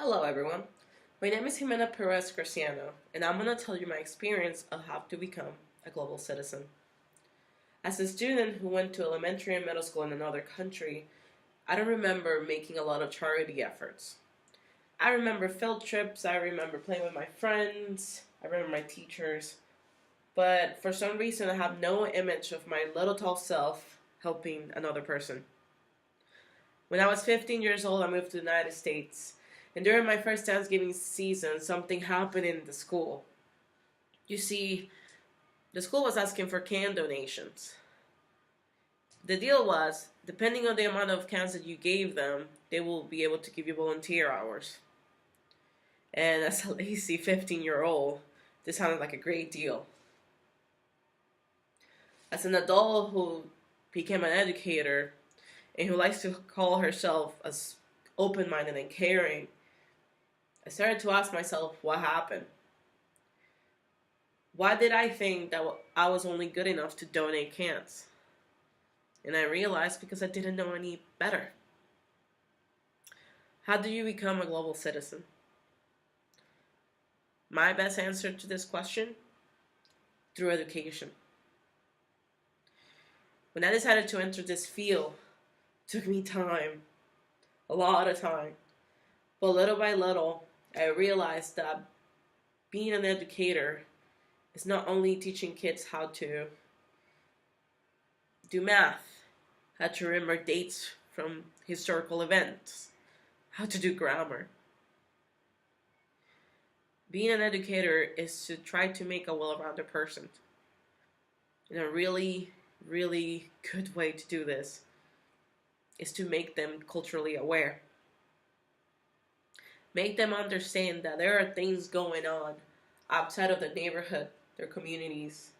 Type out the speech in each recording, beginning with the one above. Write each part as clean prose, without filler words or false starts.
Hello everyone, my name is Jimena Perez Graciano, and I'm going to tell you my experience of how to become a global citizen. As a student who went to elementary and middle school in another country, I don't remember making a lot of charity efforts. I remember field trips, I remember playing with my friends, I remember my teachers, but for some reason I have no image of my little tall self helping another person. When I was 15 years old, I moved to the United States. And during my first Thanksgiving season, something happened in the school. You see, the school was asking for can donations. The deal was, depending on the amount of cans that you gave them, they will be able to give you volunteer hours. And as a lazy 15-year-old, this sounded like a great deal. As an adult who became an educator and who likes to call herself as open-minded and caring, I started to ask myself what happened. Why did I think that I was only good enough to donate cans? And I realized because I didn't know any better. How do you become a global citizen? My best answer to this question? Through education. When I decided to enter this field, it took me time, a lot of time. But little by little, I realized that being an educator is not only teaching kids how to do math, how to remember dates from historical events, how to do grammar. Being an educator is to try to make a well-rounded person. And a really, really good way to do this is to make them culturally aware. Make them understand that there are things going on outside of the neighborhood, their communities,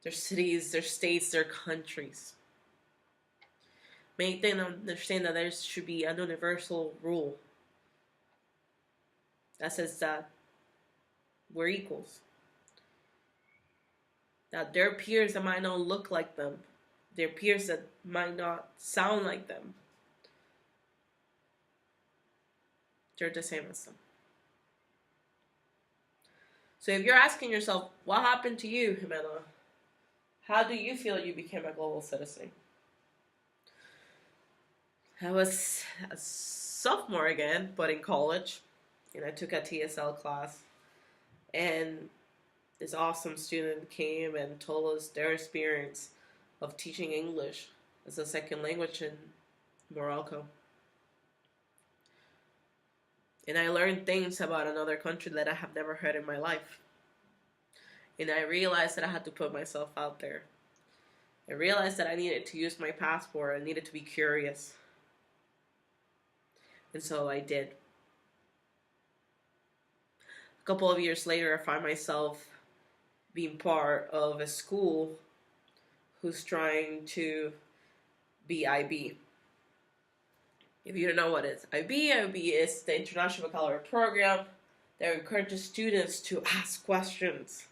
their cities, their states, their countries. Make them understand that there should be a universal rule that says that we're equals. That their peers that might not look like them, their peers that might not sound like them, they're the same as them. So if you're asking yourself, what happened to you, Jimena? How do you feel you became a global citizen? I was a sophomore again, but in college, and I took a TSL class, and this awesome student came and told us their experience of teaching English as a second language in Morocco. And I learned things about another country that I have never heard in my life. And I realized that I had to put myself out there. I realized that I needed to use my passport. I needed to be curious. And so I did. A couple of years later, I find myself being part of a school who's trying to be IB. If you don't know what is IB is the International Baccalaureate Program that encourages students to ask questions.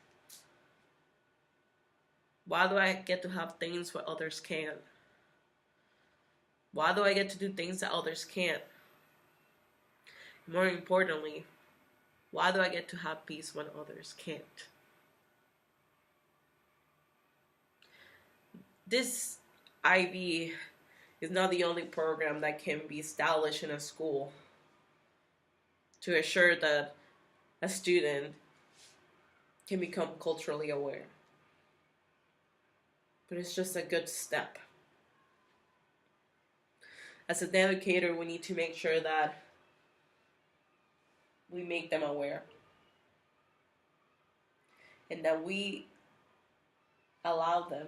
Why do I get to have things what others can't? Why do I get to do things that others can't? More importantly, why do I get to have peace when others can't? This IB is not the only program that can be established in a school to assure that a student can become culturally aware. But it's just a good step. As an educator, we need to make sure that we make them aware and that we allow them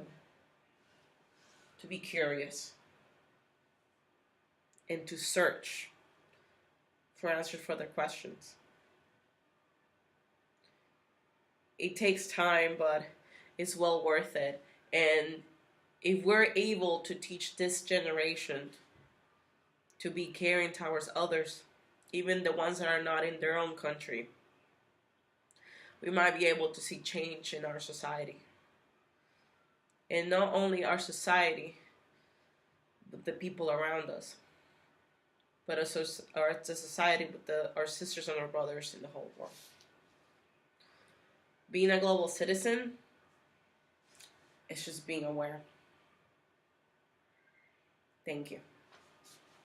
to be curious and to search for answers for their questions. It takes time, but it's well worth it. And if we're able to teach this generation to be caring towards others, even the ones that are not in their own country, we might be able to see change in our society. And not only our society, but the people around us. but as a society with our sisters and our brothers in the whole world. Being a global citizen is just being aware. Thank you.